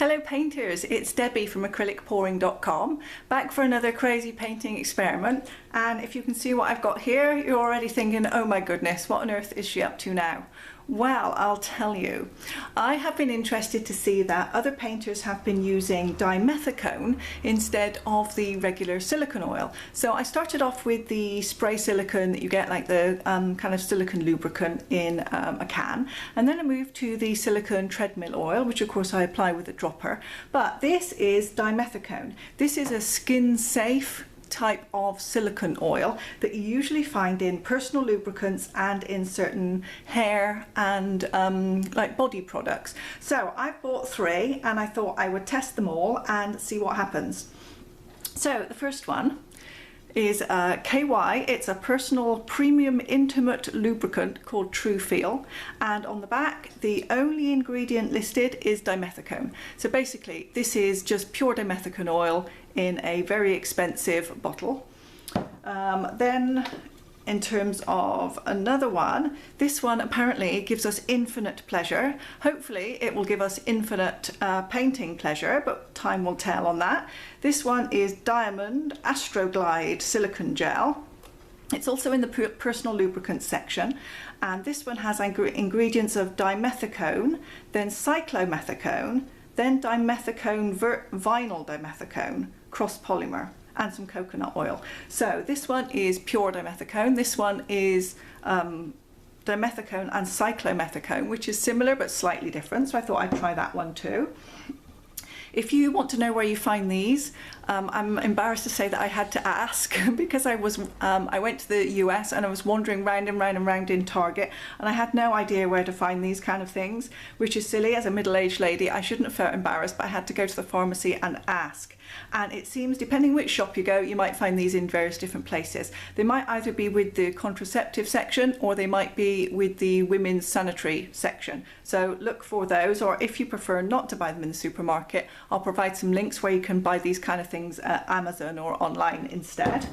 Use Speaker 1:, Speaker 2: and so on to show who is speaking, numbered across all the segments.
Speaker 1: Hello painters, it's Debbie from acrylicpouring.com, back for another crazy painting experiment. And if you can see what I've got here, you're already thinking, oh my goodness, what on earth is she up to now? Well, I'll tell you. I have been interested to see that other painters have been using dimethicone instead of the regular silicone oil. So I started off with the spray silicone that you get, like the kind of silicone lubricant in a can, and then I moved to the silicone treadmill oil, which of course I apply with a dropper. But this is dimethicone. This is a skin safe type of silicone oil that you usually find in personal lubricants and in certain hair and like body products. So I bought 3 and I thought I would test them all and see what happens. So the first one is KY. It's a personal premium intimate lubricant called True Feel, and on the back the only ingredient listed is dimethicone. So basically this is just pure dimethicone oil in a very expensive bottle. Then in terms of another one, this one apparently gives us infinite pleasure. Hopefully it will give us infinite painting pleasure, but time will tell on that. This one is Diamond Astroglide Silicone Gel. It's also in the personal lubricants section, and this one has ingredients of dimethicone, then cyclomethicone, then dimethicone vinyl dimethicone cross polymer, and some coconut oil. So this one is pure dimethicone, this one is dimethicone and cyclomethicone, which is similar but slightly different, so I thought I'd try that one too. If you want to know where you find these, I'm embarrassed to say that I had to ask because I went to the US and I was wandering round and round and round in Target, and I had no idea where to find these kind of things, which is silly. As a middle-aged lady, I shouldn't have felt embarrassed, but I had to go to the pharmacy and ask. And it seems, depending which shop you go, you might find these in various different places. They might either be with the contraceptive section or they might be with the women's sanitary section. So look for those, or if you prefer not to buy them in the supermarket, I'll provide some links where you can buy these kind of things at Amazon or online instead.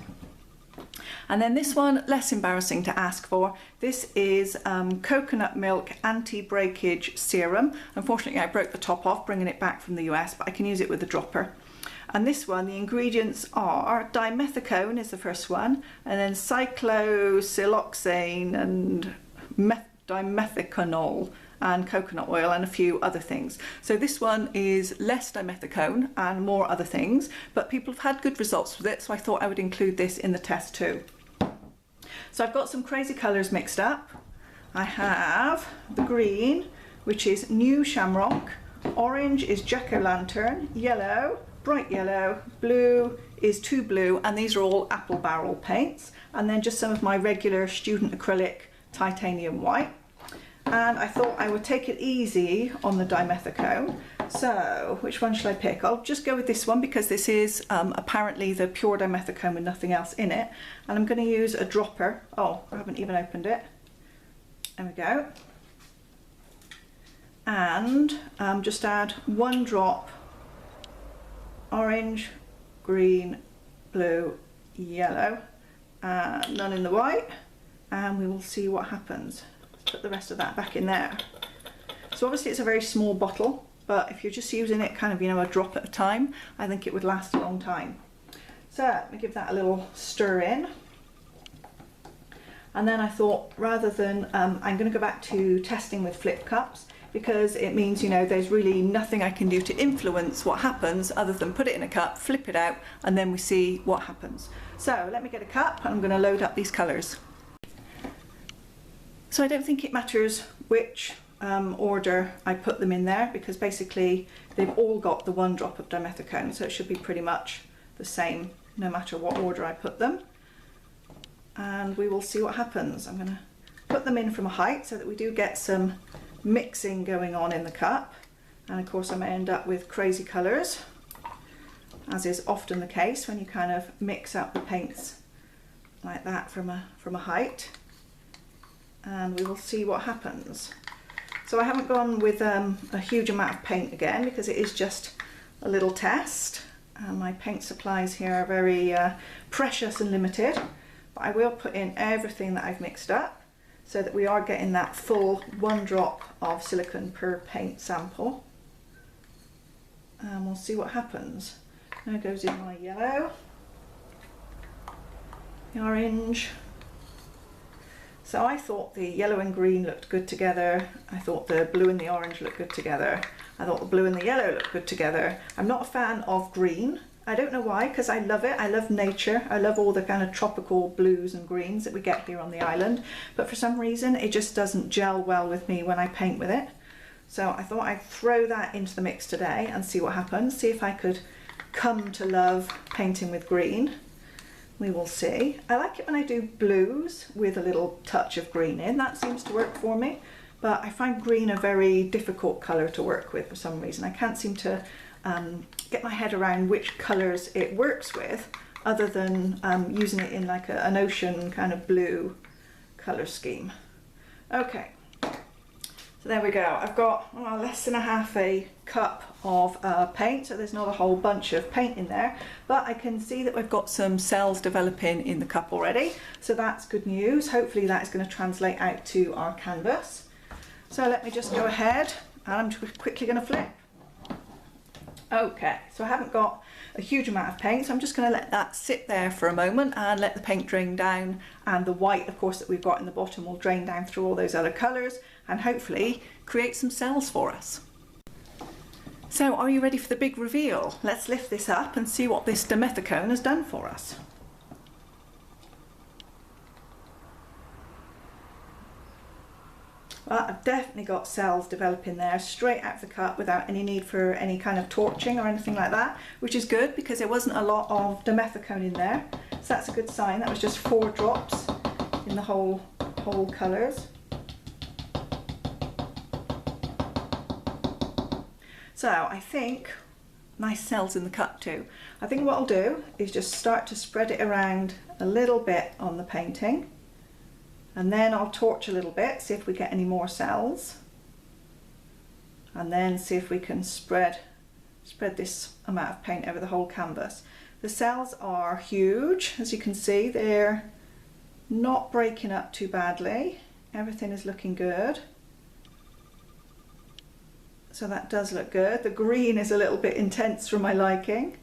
Speaker 1: And then this one, less embarrassing to ask for. This is coconut milk anti-breakage serum. Unfortunately, I broke the top off bringing it back from the US, but I can use it with a dropper. And this one, the ingredients are dimethicone is the first one, and then cyclosiloxane and dimethiconol and coconut oil and a few other things. So this one is less dimethicone and more other things, but people have had good results with it, so I thought I would include this in the test too. So I've got some crazy colours mixed up. I have the green, which is New Shamrock, orange is Jack-o'-lantern, yellow, bright yellow, blue is Too Blue, and these are all apple barrel paints, and then just some of my regular student acrylic titanium white. And I thought I would take it easy on the dimethicone. So which one should I pick? I'll just go with this one because this is apparently the pure dimethicone with nothing else in it, and I'm going to use a dropper. Oh, I haven't even opened it. There we go. And just add 1 drop orange, green, blue, yellow, none in the white, and we will see what happens. Put the rest of that back in there. So obviously it's a very small bottle, but if you're just using it kind of, you know, a drop at a time, I think it would last a long time. So let me give that a little stir in. And then I thought, rather than, I'm going to go back to testing with flip cups, because it means, you know, there's really nothing I can do to influence what happens other than put it in a cup, flip it out, and then we see what happens. So let me get a cup and I'm going to load up these colours. So I don't think it matters which order I put them in there, because basically they've all got the 1 drop of dimethicone, so it should be pretty much the same no matter what order I put them. And we will see what happens. I'm going to put them in from a height so that we do get some mixing going on in the cup, and of course I may end up with crazy colours, as is often the case when you kind of mix up the paints like that from a height, and we will see what happens. So I haven't gone with a huge amount of paint again because it is just a little test, and my paint supplies here are very precious and limited, but I will put in everything that I've mixed up so that we are getting that full 1 drop of silicone per paint sample. and we'll see what happens. There goes in my yellow, the orange. So I thought the yellow and green looked good together. I thought the blue and the orange looked good together. I thought the blue and the yellow looked good together. I'm not a fan of green. I don't know why, because I love it. I love nature. I love all the kind of tropical blues and greens that we get here on the island. But for some reason, it just doesn't gel well with me when I paint with it. So I thought I'd throw that into the mix today and see what happens. See if I could come to love painting with green. We will see. I like it when I do blues with a little touch of green in. That seems to work for me. But I find green a very difficult colour to work with for some reason. I can't seem to get my head around which colours it works with, other than using it in like an ocean kind of blue colour scheme. Okay, so there we go. I've got less than a cup of paint, so there's not a whole bunch of paint in there, but I can see that we've got some cells developing in the cup already, so that's good news. Hopefully that is going to translate out to our canvas. So let me just go ahead and I'm quickly going to flip. Okay, so I haven't got a huge amount of paint, so I'm just going to let that sit there for a moment and let the paint drain down, and the white, of course, that we've got in the bottom will drain down through all those other colours and hopefully create some cells for us. So are you ready for the big reveal? Let's lift this up and see what this Dimethicone has done for us. Well, I've definitely got cells developing there straight out of the cup without any need for any kind of torching or anything like that, which is good because there wasn't a lot of Dimethicone in there. So that's a good sign. That was just 4 drops in the whole colours. So I think, nice cells in the cup too. I think what I'll do is just start to spread it around a little bit on the painting. And then I'll torch a little bit, see if we get any more cells. And then see if we can spread this amount of paint over the whole canvas. The cells are huge, as you can see. They're not breaking up too badly. Everything is looking good. So that does look good. The green is a little bit intense for my liking.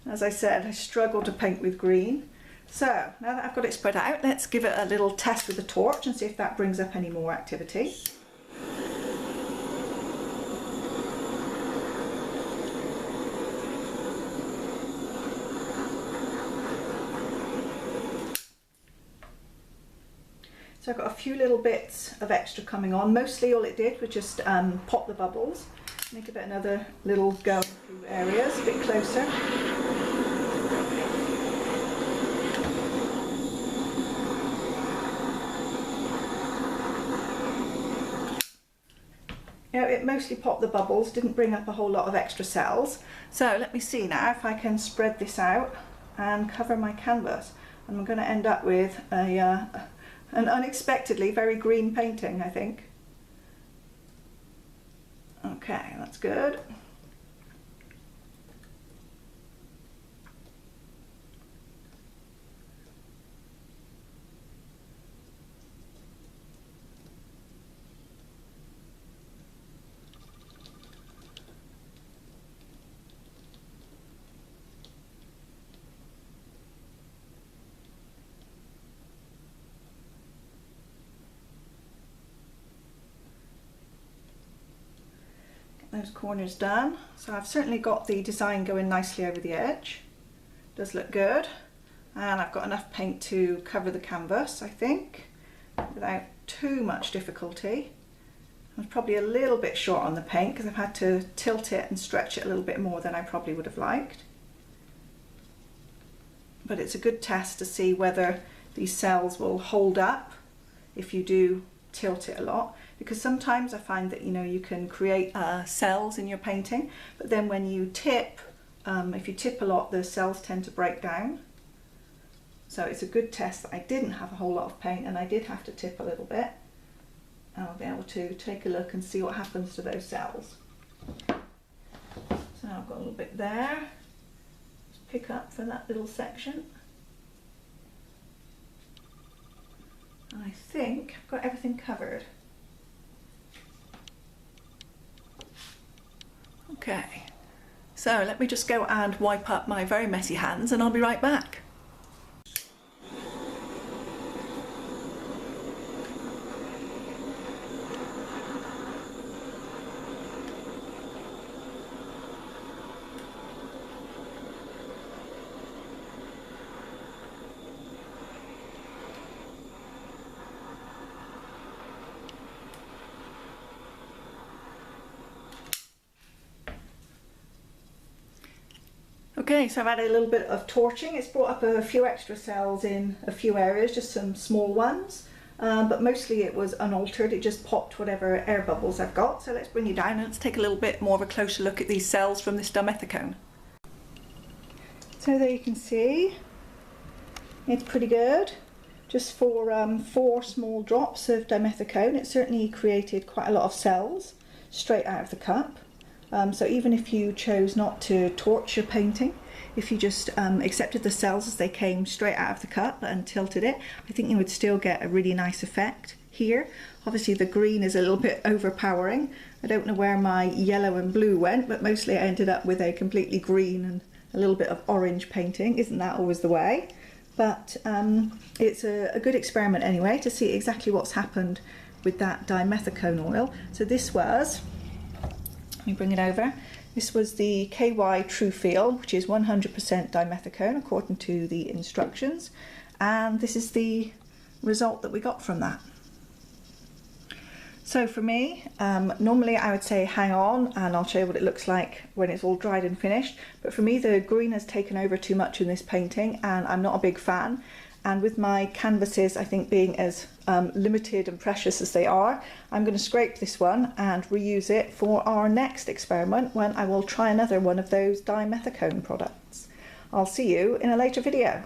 Speaker 1: As I said, I struggle to paint with green. So now that I've got it spread out, let's give it a little test with the torch and see if that brings up any more activity. So I've got a few little bits of extra coming on. Mostly all it did was just pop the bubbles, make a bit another little go in a few areas, a bit closer. It mostly popped the bubbles, didn't bring up a whole lot of extra cells. So let me see now if I can spread this out and cover my canvas. And I'm going to end up with an unexpectedly very green painting, I think. Okay, that's good. Those corners done. So I've certainly got the design going nicely over the edge. Does look good. And I've got enough paint to cover the canvas, I think, without too much difficulty. I was probably a little bit short on the paint because I've had to tilt it and stretch it a little bit more than I probably would have liked. But it's a good test to see whether these cells will hold up if you do tilt it a lot, because sometimes I find that you can create cells in your painting, but then when you tip, if you tip a lot, the cells tend to break down. So it's a good test that I didn't have a whole lot of paint and I did have to tip a little bit. And I'll be able to take a look and see what happens to those cells. So I've got a little bit there. Just pick up for that little section. I think I've got everything covered. Okay, So let me just go and wipe up my very messy hands and I'll be right back. Okay, so I've added a little bit of torching. It's brought up a few extra cells in a few areas, just some small ones, but mostly it was unaltered. It just popped whatever air bubbles I've got. So let's bring you down and let's take a little bit more of a closer look at these cells from this Dimethicone. So there you can see, it's pretty good. Just for 4 small drops of Dimethicone, it certainly created quite a lot of cells straight out of the cup. So even if you chose not to torch your painting, if you just accepted the cells as they came straight out of the cup and tilted it, I think you would still get a really nice effect here. Obviously the green is a little bit overpowering. I don't know where my yellow and blue went, but mostly I ended up with a completely green and a little bit of orange painting. Isn't that always the way? But it's a good experiment anyway to see exactly what's happened with that Dimethicone oil. So this was, let me bring it over. This was the KY True Feel, which is 100% Dimethicone according to the instructions, and this is the result that we got from that. So for me, normally I would say hang on and I'll show you what it looks like when it's all dried and finished, but for me the green has taken over too much in this painting and I'm not a big fan. And with my canvases, I think being as limited and precious as they are, I'm going to scrape this one and reuse it for our next experiment when I will try another one of those Dimethicone products. I'll see you in a later video.